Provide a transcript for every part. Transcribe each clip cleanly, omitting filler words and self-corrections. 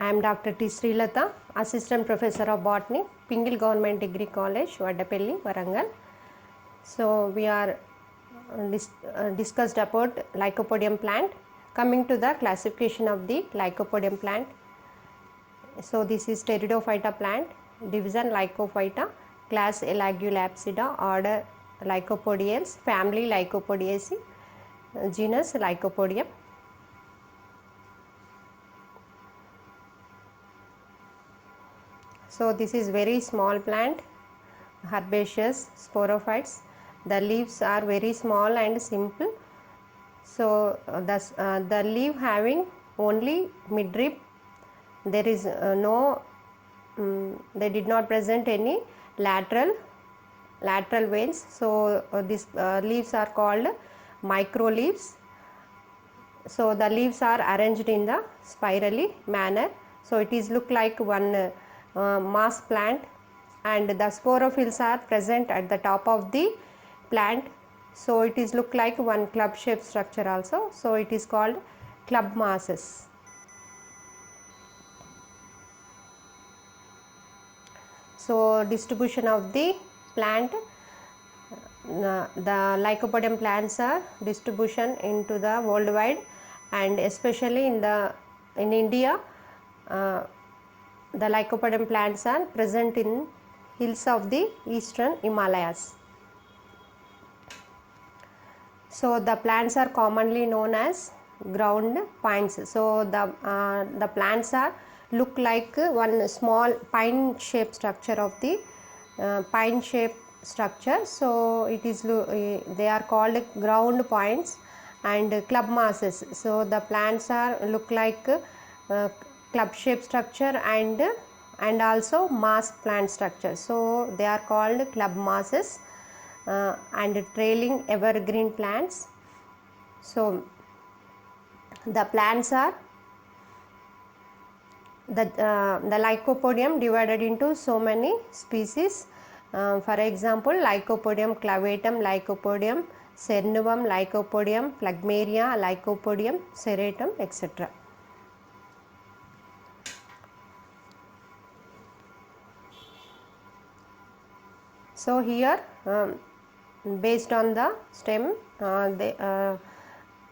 I am Dr. T. Srilata, Assistant Professor of Botany, Pingil Government Degree College, Vaddapelli, Warangal. So we are discussed about Lycopodium plant. Coming to the classification of the Lycopodium plant. So this is Pteridophyta plant, division Lycophyta, class Elagulapsida, order Lycopodiales, family Lycopodiaceae, genus Lycopodium. So this is very small plant, herbaceous sporophytes. The leaves are very small and simple. So the leaf having only midrib. There is they did not present any lateral veins. So these leaves are called micro leaves. So the leaves are arranged in the spirally manner. So it is look like one mass plant, and the sporophylls are present at the top of the plant. So it is look like one club shaped structure also. So it is called club masses. So distribution of the plant, the Lycopodium plants are distribution into the worldwide, and especially in India, the Lycopodium plants are present in hills of the eastern Himalayas. So the plants are commonly known as ground pines. So the plants are look like one small pine shaped structure of the pine shaped structure. So it is they are called ground pines and club masses. So the plants are look like club shaped structure and also mass plant structure. So they are called club masses and trailing evergreen plants. So the plants are the Lycopodium divided into so many species. For example, Lycopodium clavatum, Lycopodium cernivum, Lycopodium phlegmaria, Lycopodium serratum, etc. So here based on the stem,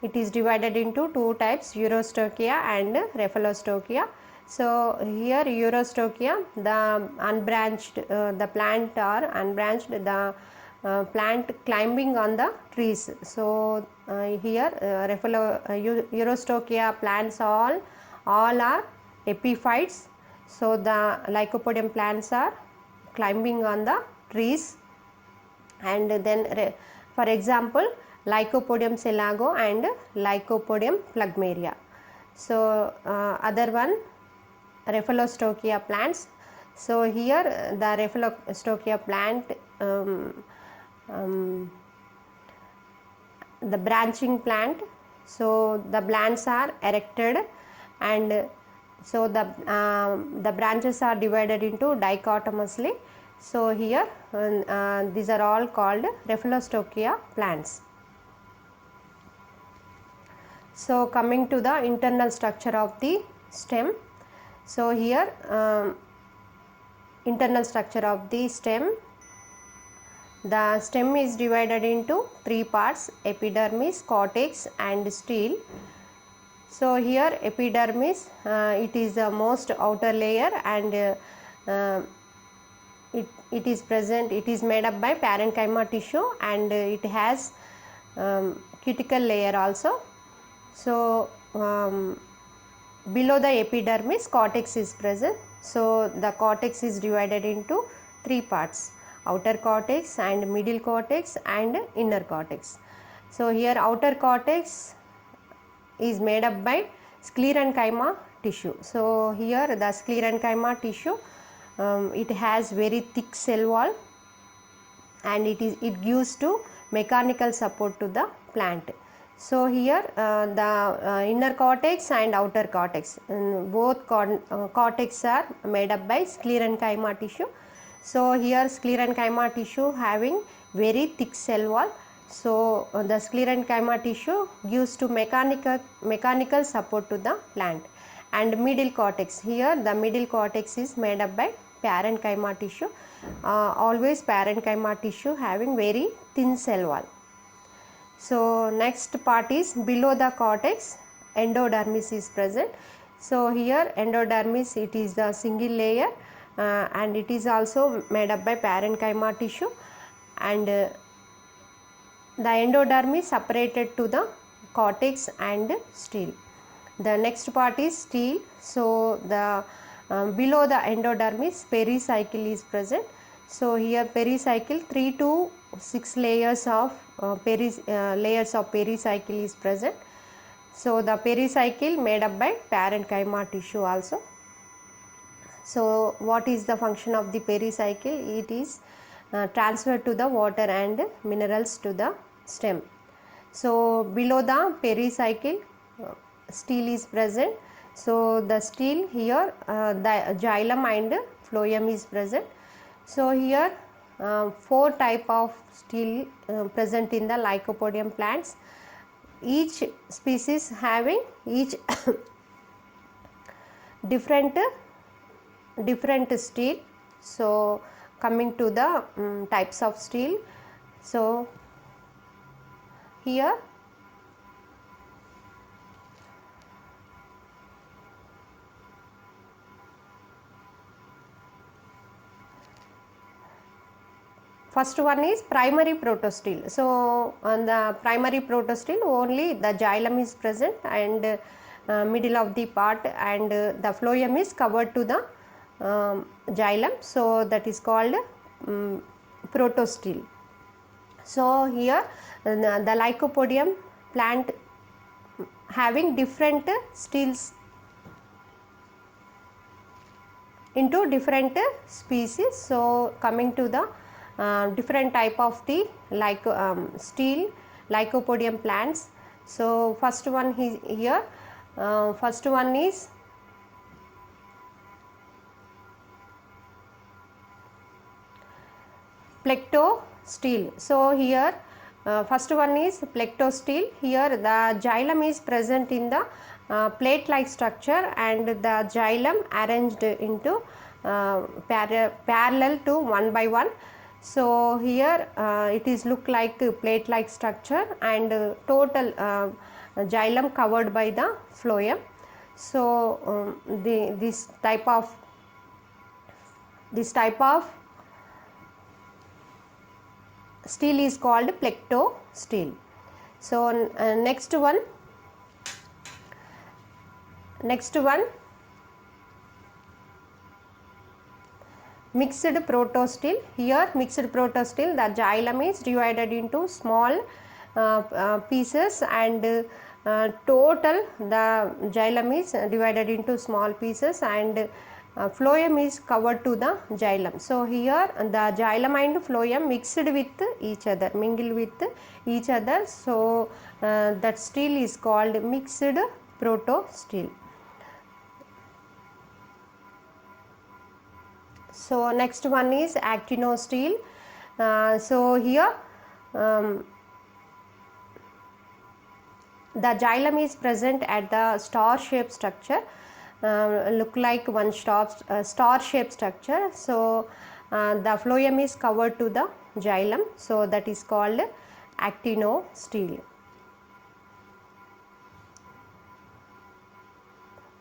it is divided into two types, Eurostochia and Raphalostochia. So here Eurostochia, the unbranched, the plant are unbranched, the plant climbing on the trees. So here Eurostochia plants all are epiphytes. So the Lycopodium plants are climbing on the trees. And then for example, Lycopodium selago and Lycopodium phlegmaria. So other one, Raphalostochia plants. So here the Raphalostochia plant, the branching plant. So the plants are erected, and so the branches are divided into dichotomously. So here these are all called Raphalostochia plants. So coming to the internal structure of the stem. So here internal structure of the stem. The stem is divided into three parts: epidermis, cortex and stele. So here epidermis, it is the most outer layer, and it is present, it is made up by parenchyma tissue, and it has cuticle layer also. So below the epidermis, cortex is present. So the cortex is divided into three parts: outer cortex and middle cortex and inner cortex. So here outer cortex is made up by sclerenchyma tissue. So here the sclerenchyma tissue, it has very thick cell wall, and it gives to mechanical support to the plant. So here the inner cortex and outer cortex, both cortex are made up by sclerenchyma tissue. So here sclerenchyma tissue having very thick cell wall. So the sclerenchyma tissue gives to mechanical support to the plant, and middle cortex. Here the middle cortex is made up by parenchyma tissue. Always parenchyma tissue having very thin cell wall. So next part is below the cortex, endodermis is present. So here endodermis, it is the single layer and it is also made up by parenchyma tissue, and the endodermis separated to the cortex and stele. The next part is stele. So the below the endodermis, pericycle is present. So here pericycle, 3 to 6 layers of pericycle is present. So the pericycle made up by parenchyma tissue also. So what is the function of the pericycle? It is transfer to the water and minerals to the stem. So below the pericycle, stele is present. So the stele here, the xylem and phloem is present. So here 4 type of stele present in the Lycopodium plants. Each species having each different stele. So coming to the types of stele. So here first one is primary protostele. So on the primary protostele only the xylem is present and middle of the part, and the phloem is covered to the xylem. So that is called protostele. So here the Lycopodium plant having different steles into different species. So coming to the different type of the stele Lycopodium plants. So first one is here, first one is plectostele. So here first one is plectostele. Here the xylem is present in the plate like structure and the xylem arranged into parallel to one by one. So here it is look like plate like structure and total xylem covered by the phloem. So this type of stele is called plectostele. So next one mixed protostele. Here mixed protostele, the xylem is divided into small pieces and total the xylem is divided into small pieces and phloem is covered to the xylem. So here the xylem and phloem mixed with each other, mingle with each other. So that stele is called mixed protostele. So next one is actinostele. So here the xylem is present at the star shaped structure, look like one star shaped structure. So the phloem is covered to the xylem. So that is called actinostele.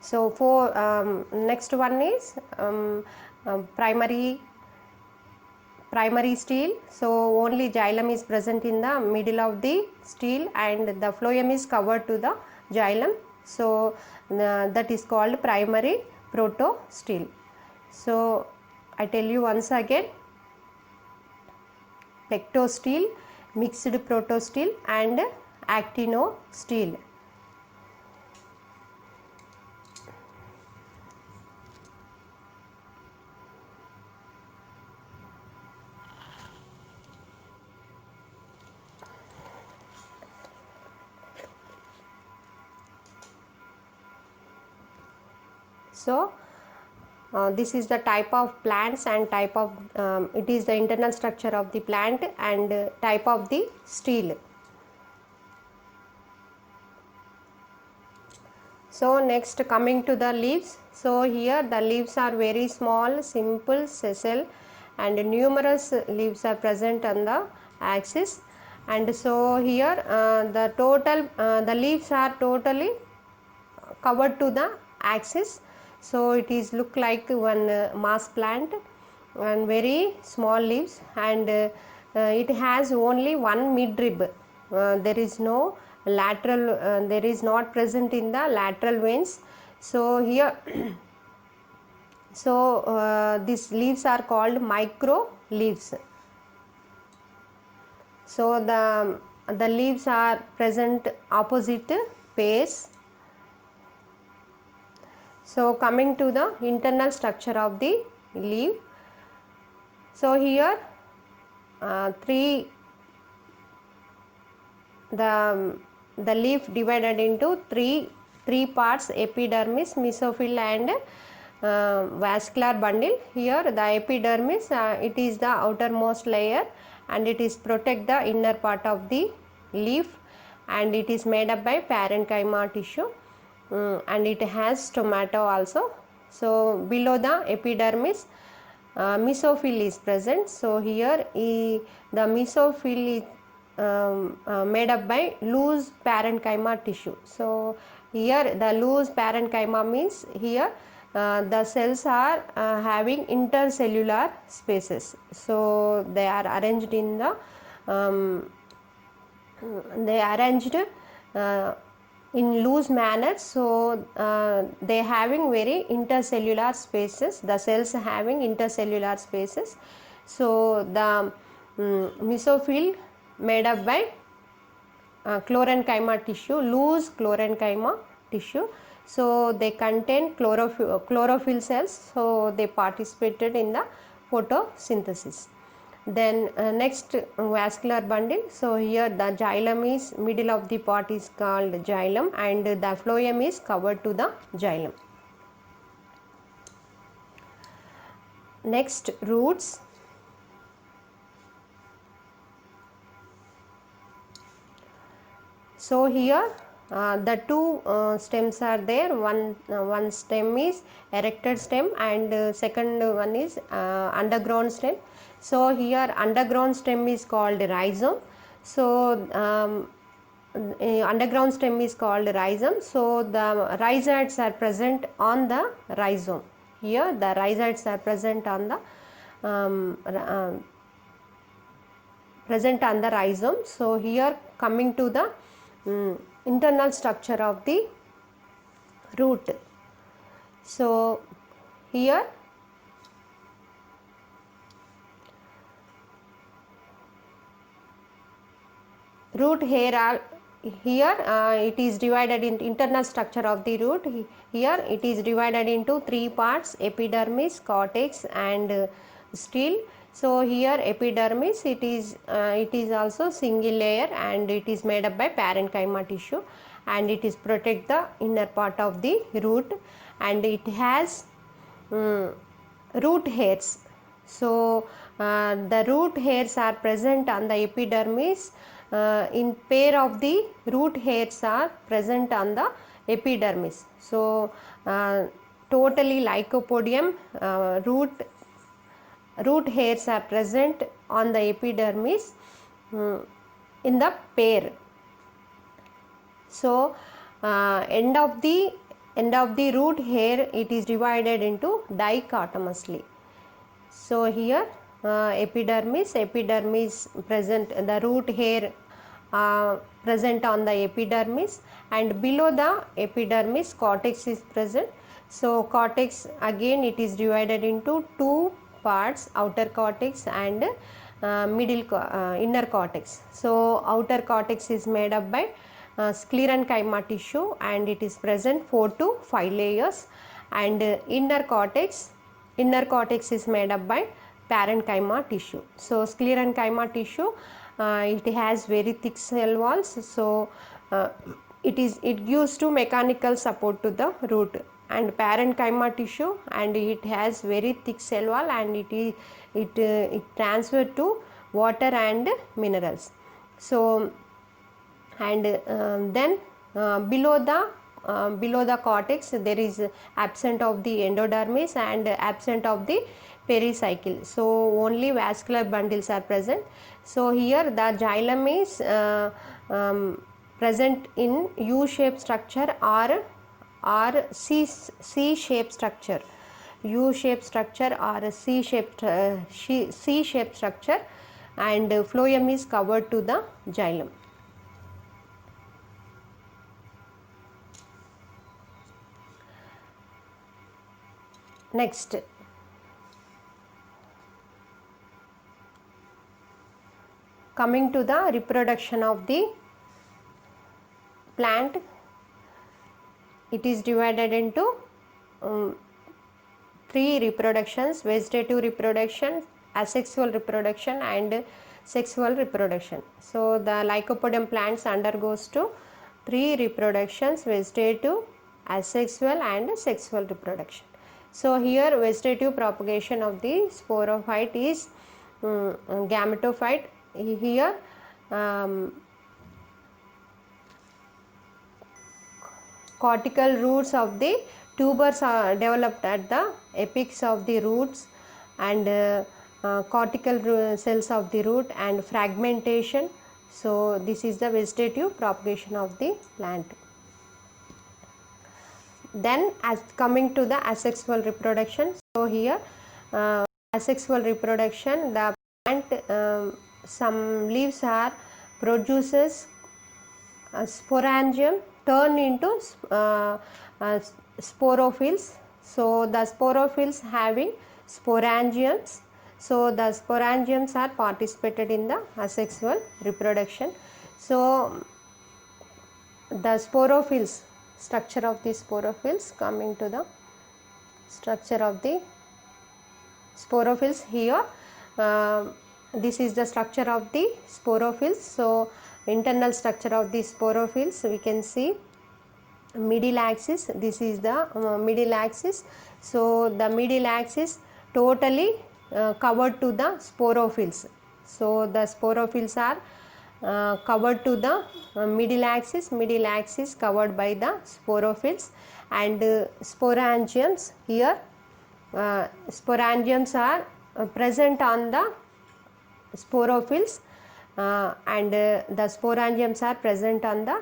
So for next one is primary stele. So only xylem is present in the middle of the stele and the phloem is covered to the xylem. So that is called primary protostele. So I tell you once again: plectostele, mixed protostele and actinostele. So this is the type of plants and type of it is the internal structure of the plant and type of the stele. So next coming to the leaves. So here the leaves are very small, simple, sessile, and numerous leaves are present on the axis. And so here the leaves are totally covered to the axis. So it is look like one mass plant and very small leaves, and it has only one midrib. There is no lateral, there is not present in the lateral veins. So here so these leaves are called micro leaves. So the leaves are present opposite pairs. So coming to the internal structure of the leaf. So here the leaf divided into three parts: epidermis, mesophyll, and vascular bundle. Here the epidermis, it is the outermost layer, and it is protect the inner part of the leaf, and it is made up by parenchyma tissue, and it has stomata also. So below the epidermis, mesophyll is present. So here the mesophyll is made up by loose parenchyma tissue. So here the loose parenchyma means here the cells are having intercellular spaces. So they are arranged in the in loose manner. So they having very intercellular spaces, the cells having intercellular spaces. So the mesophyll made up by chlorenchyma tissue, loose chlorenchyma tissue. So they contain chlorophyll cells, so they participated in the photosynthesis. Then next, vascular bundle. So here the xylem is, middle of the part is called xylem, and the phloem is covered to the xylem. Next, roots. So here the two stems are there. One stem is erected stem, and second one is underground stem. So here underground stem is called rhizome. So underground stem is called rhizome. So the rhizoids are present on the rhizome. Here the rhizoids are present on the rhizome. So here coming to the internal structure of the root. So here root hair are here it is divided in internal structure of the root. Here it is divided into three parts: epidermis, cortex, and stele. So here epidermis, it is also single layer, and it is made up by parenchyma tissue, and it is protect the inner part of the root, and it has root hairs. So the root hairs are present on the epidermis. In pair of the root hairs are present on the epidermis. So totally lycopodium root hairs are present on the epidermis in the pair. So end of the root hair, it is divided into dichotomously. So here epidermis present, the root hair present on the epidermis, and below the epidermis cortex is present. So cortex again, it is divided into two parts: outer cortex and inner cortex. So outer cortex is made up by sclerenchyma tissue, and it is present 4 to 5 layers, and inner cortex is made up by parenchyma tissue. So sclerenchyma tissue, it has very thick cell walls. So it gives to mechanical support to the root, and parenchyma tissue, and it has very thick cell wall, and it transfer to water and minerals. So and then below the below the cortex there is absent of the endodermis and absent of the pericycle. So only vascular bundles are present. So here the xylem is present in U-shaped structure or C-shaped structure. U-shaped structure or C-shaped structure, and phloem is covered to the xylem. Next, coming to the reproduction of the plant, it is divided into three reproductions: vegetative reproduction, asexual reproduction and sexual reproduction. So the Lycopodium plants undergoes to three reproductions: vegetative, asexual and sexual reproduction. So here vegetative propagation of the sporophyte is gametophyte. Here cortical roots of the tubers are developed at the apex of the roots, and cortical cells of the root and fragmentation. So this is the vegetative propagation of the plant. Then as coming to the asexual reproduction, so here asexual reproduction, the plant some leaves are produces sporangium turn into sporophylls. So the sporophylls having sporangiums. So the sporangiums are participated in the asexual reproduction. So the sporophylls, structure of the sporophylls, coming to the structure of the sporophylls here. This is the structure of the sporophylls. So internal structure of the sporophylls, we can see medial axis. This is the medial axis. So the medial axis totally covered to the sporophylls. So the sporophylls are covered to the medial axis covered by the sporophylls, and sporangiums here, sporangiums are present on the sporophylls, and the sporangiums are present on the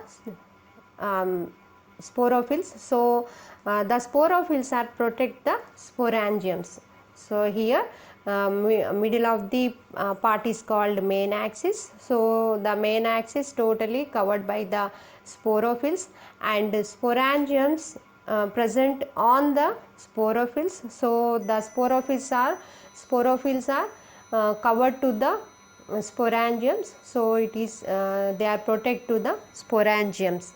sporophylls. So the sporophylls are protect the sporangiums. So here middle of the part is called main axis. So the main axis totally covered by the sporophylls, and sporangiums present on the sporophylls. So the sporophylls are covered to the sporangiums. So it is they are protect to the sporangiums.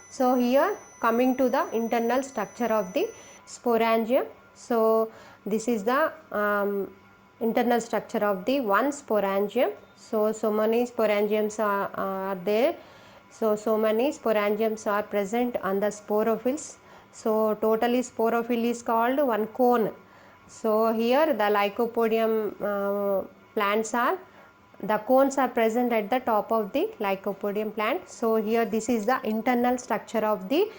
So here coming to the internal structure of the sporangium. So this is the internal structure of the one sporangium. So many sporangiums are there. So many sporangiums are present on the sporophylls. So totally sporophyll is called one cone. So here the Lycopodium plants are, the cones are present at the top of the Lycopodium plant. So here this is the internal structure of the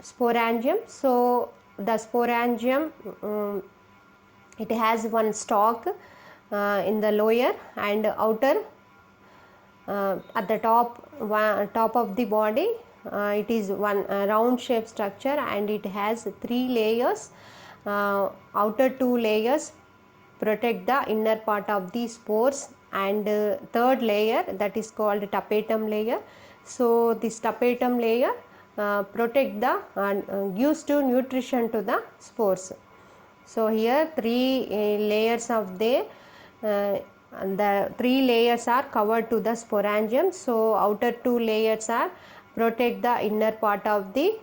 sporangium. So the sporangium it has one stalk in the lower and outer at the top of the body. It is one round shaped structure, and it has three layers. Outer two layers protect the inner part of the spores, and third layer, that is called tapetum layer. So this tapetum layer protect the gives to nutrition to the spores. So here three layers of the three layers are covered to the sporangium. So outer two layers are protect the inner part of the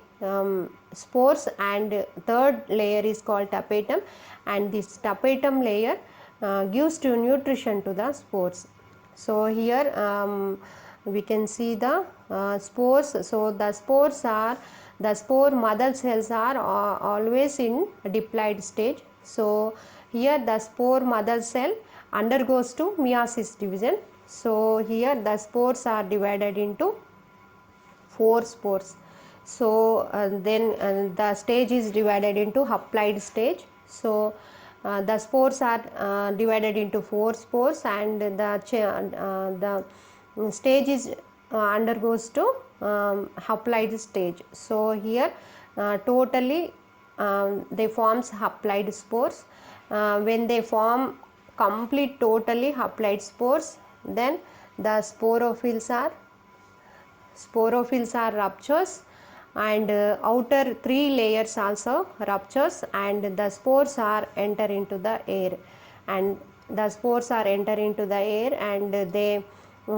spores, and third layer is called tapetum, and this tapetum layer gives to nutrition to the spores. So here we can see the spores. So the spores are, the spore mother cells are always in diploid stage. So here the spore mother cell undergoes to meiosis division. So here the spores are divided into 4 spores. So then the stage is divided into haploid stage. So the spores are divided into 4 spores, and the stage is undergoes to haploid stage. So here totally they forms haploid spores. When they form complete totally haploid spores, then the sporophylls are ruptures, and outer 3 layers also ruptures, and the spores are enter into the air, and they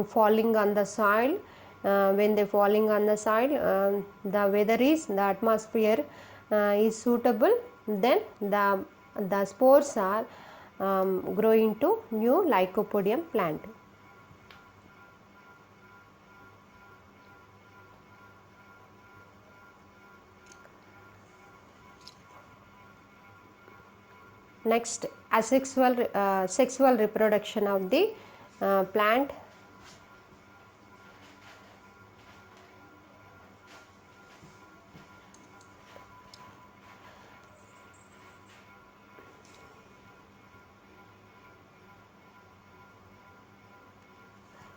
falling on the soil. When they falling on the soil, the atmosphere is suitable, then the spores are growing to new Lycopodium plant. Next, sexual reproduction of the plant.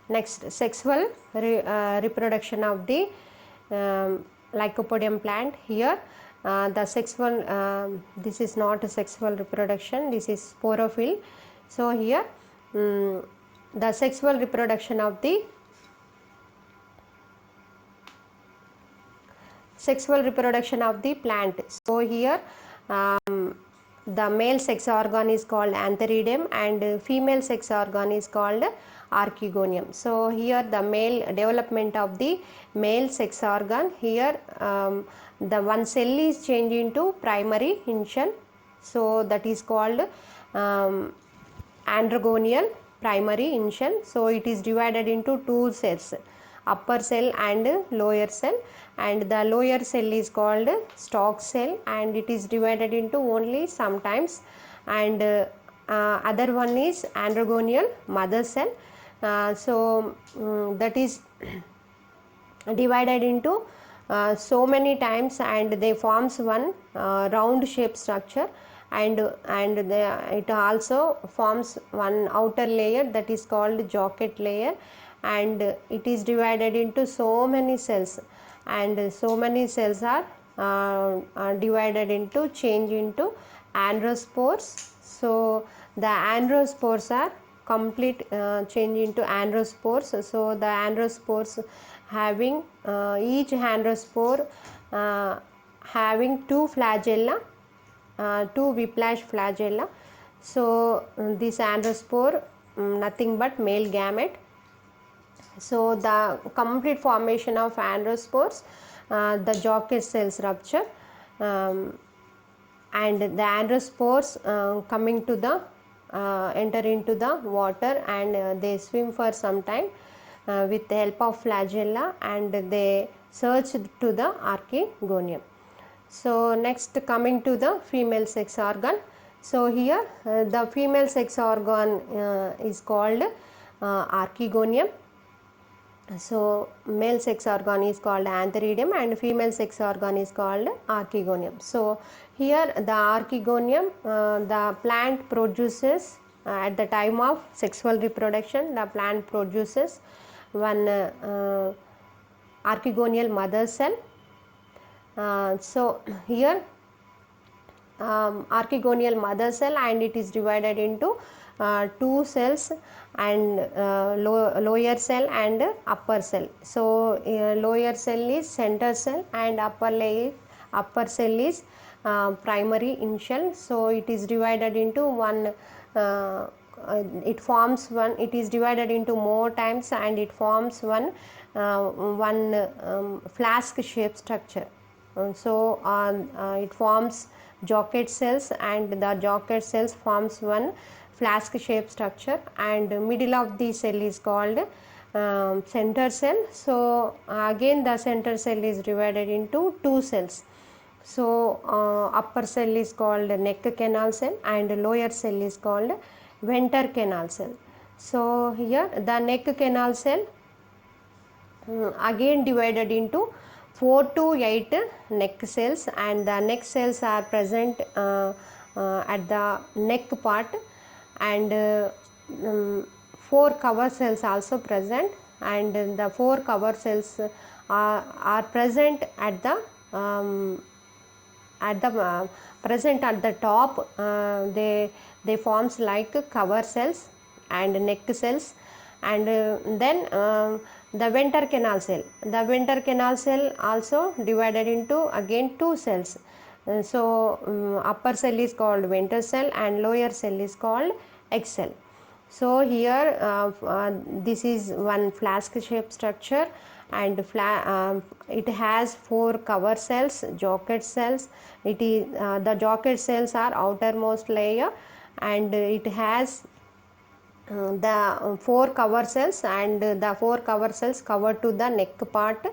Next, sexual reproduction of the Lycopodium plant. Here the sexual this is not a sexual reproduction, this is sporophyll. So here the sexual reproduction of the plant. So here the male sex organ is called antheridium, and female sex organ is called archegonium. So here the male development of the male sex organ, here the one cell is changed into primary initial, so that is called androgonial primary initial. So it is divided into 2 cells, upper cell and lower cell, and the lower cell is called stalk cell, and it is divided into only sometimes, and other one is androgonial mother cell. That is divided into so many times, and they forms one round shape structure, and it also forms one outer layer, that is called jacket layer, and it is divided into so many cells, and so many cells are divided into change into androspores. So the androspores are complete change into androspores. So the androspores having each androspore having 2 flagella, 2 whiplash flagella. So this androspore nothing but male gamete. So the complete formation of androspores, the jacket cells rupture, and the androspores coming to the enter into the water, and they swim for some time with the help of flagella, and they search to the archegonium. So next, coming to the female sex organ. So here the female sex organ is called archegonium. So male sex organ is called antheridium, and female sex organ is called archegonium. So here the archegonium, the plant produces at the time of sexual reproduction, the plant produces one archegonial mother cell. So here archegonial mother cell, and it is divided into 2 cells, and lower cell and upper cell. So lower cell is center cell, and upper cell is primary initial. So it is divided into one it is divided into more times, and it forms one flask shaped structure. So it forms jacket cells, and the jacket cells forms one flask shaped structure, and middle of the cell is called center cell. So again the center cell is divided into 2 cells. So upper cell is called neck canal cell, and lower cell is called venter canal cell. So here the neck canal cell again divided into 4 to 8 neck cells, and the neck cells are present at the neck part, and 4 cover cells also present, and the 4 cover cells are present at the present at the top. They forms like cover cells and neck cells, and then the venter canal cell also divided into again 2 cells. So upper cell is called venter cell and lower cell is called egg cell. So here this is one flask shaped structure, and it has 4 cover cells, jocket cells. It is the jocket cells are outermost layer, and it has the 4 cover cells, and the 4 cover cells cover to the neck part,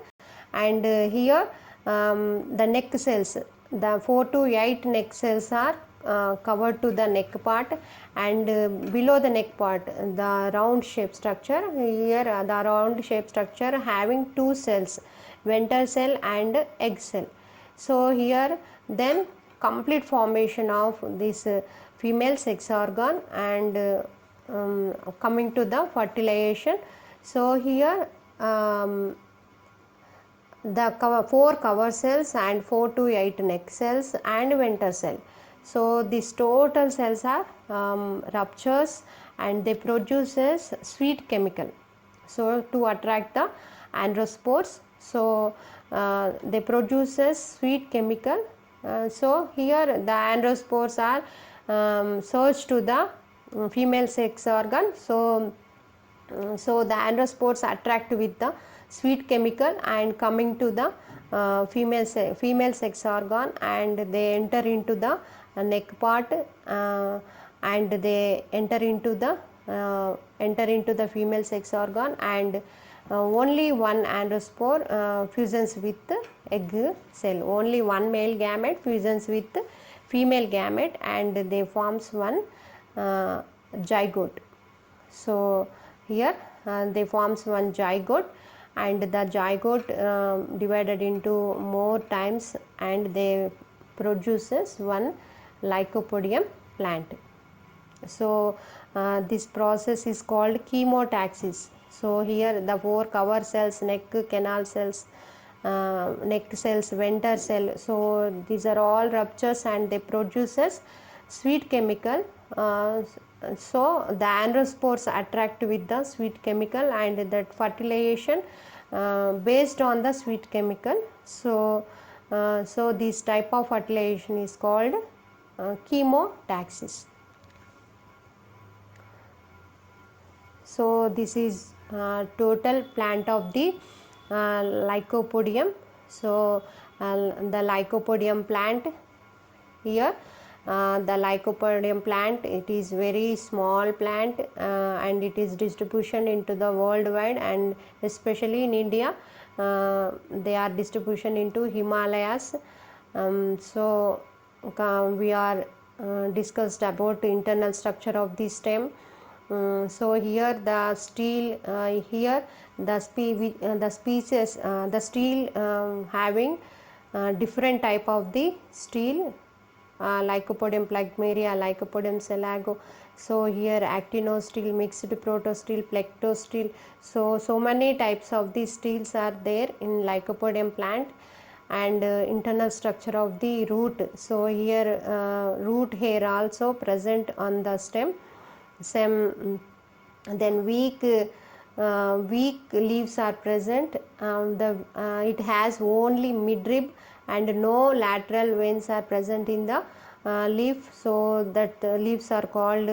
and here the neck cells, the 4 to 8 neck cells are covered to the neck part, and below the neck part the round shape structure. Here the round shape structure having 2 cells, venter cell and egg cell. So here then complete formation of this female sex organ, and coming to the fertilization. So here the 4 cover cells and 4 to 8 neck cells and venter cell. So these total cells are ruptures, and they produces sweet chemical, so to attract the androspores. So they produces sweet chemical. So here the androspores are surged to the female sex organ. So the androspores attract with the sweet chemical and coming to the female sex organ, and they enter into the neck part, and they enter into the female sex organ, and only one androspore fusions with egg cell. Only one male gamete fusions with female gamete, and they forms one zygote. So here they forms one zygote, and the zygote divided into more times, and they produces one Lycopodium plant. So this process is called chemotaxis. So here the 4 cover cells, neck canal cells, neck cells, venter cell, so these are all ruptures and they produces sweet chemical. So the androspores attract with the sweet chemical, and that fertilization based on the sweet chemical. So this type of fertilization is called chemotaxis. So this is total plant of the Lycopodium. So the Lycopodium plant, here the Lycopodium plant, it is very small plant, and it is distribution into the worldwide, and especially in India they are distribution into Himalayas. So we are discussed about the internal structure of the stem. So here the steel, here the species, the steel having different type of the steel, Lycopodium plagmaria, Lycopodium selago. So here actinosteel, mixed protosteel, plectosteel. So many types of these steels are there in Lycopodium plant. And internal structure of the root. So here root hair also present on the stem. Then weak leaves are present. It has only midrib and no lateral veins are present in the leaf. So that leaves are called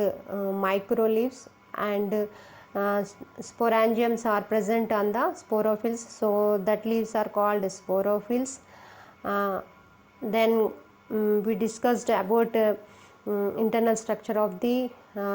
micro leaves, and sporangiums are present on the sporophylls. So that leaves are called sporophylls. Then we discussed about internal structure of the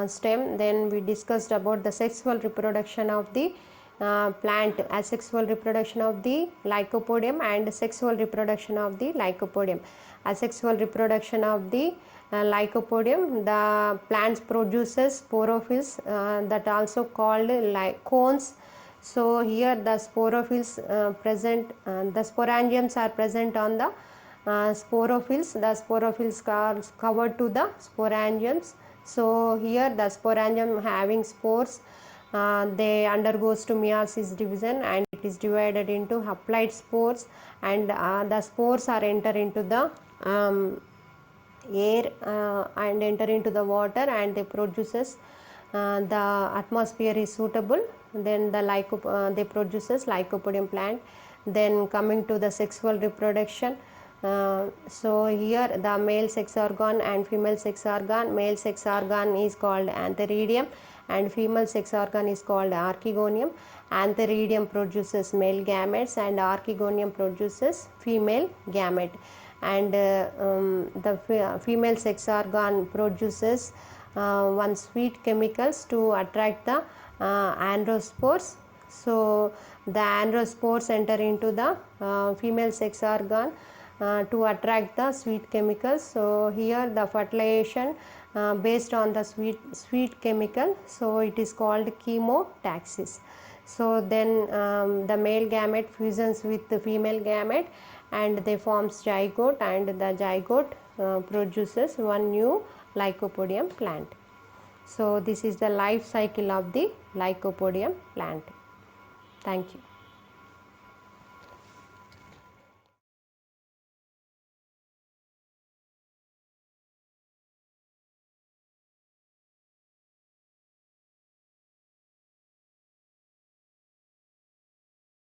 stem. Then we discussed about the sexual reproduction of the plant, asexual reproduction of the Lycopodium and sexual reproduction of the Lycopodium. Asexual reproduction of the Lycopodium. The plants produces sporophylls that also called like cones. So here the sporophylls present, the sporangiums are present on the sporophylls. The sporophylls are covered to the sporangiums. So here the sporangium having spores, they undergoes to meiosis division, and it is divided into haploid spores, and the spores are enter into the air and enter into the water, and they produces the atmosphere is suitable, then the they produces Lycopodium plant. Then coming to the sexual reproduction, so here the male sex organ and female sex organ. Male sex organ is called antheridium and female sex organ is called archegonium. Antheridium produces male gametes and archegonium produces female gamete, and the female sex organ produces one sweet chemicals to attract the androspores. So the androspores enter into the female sex organ to attract the sweet chemicals. So here the fertilization based on the sweet chemical, so it is called chemotaxis. So then the male gamete fusions with the female gamete and they forms zygote, and the zygote produces one new Lycopodium plant. So this is the life cycle of the Lycopodium plant. Thank you.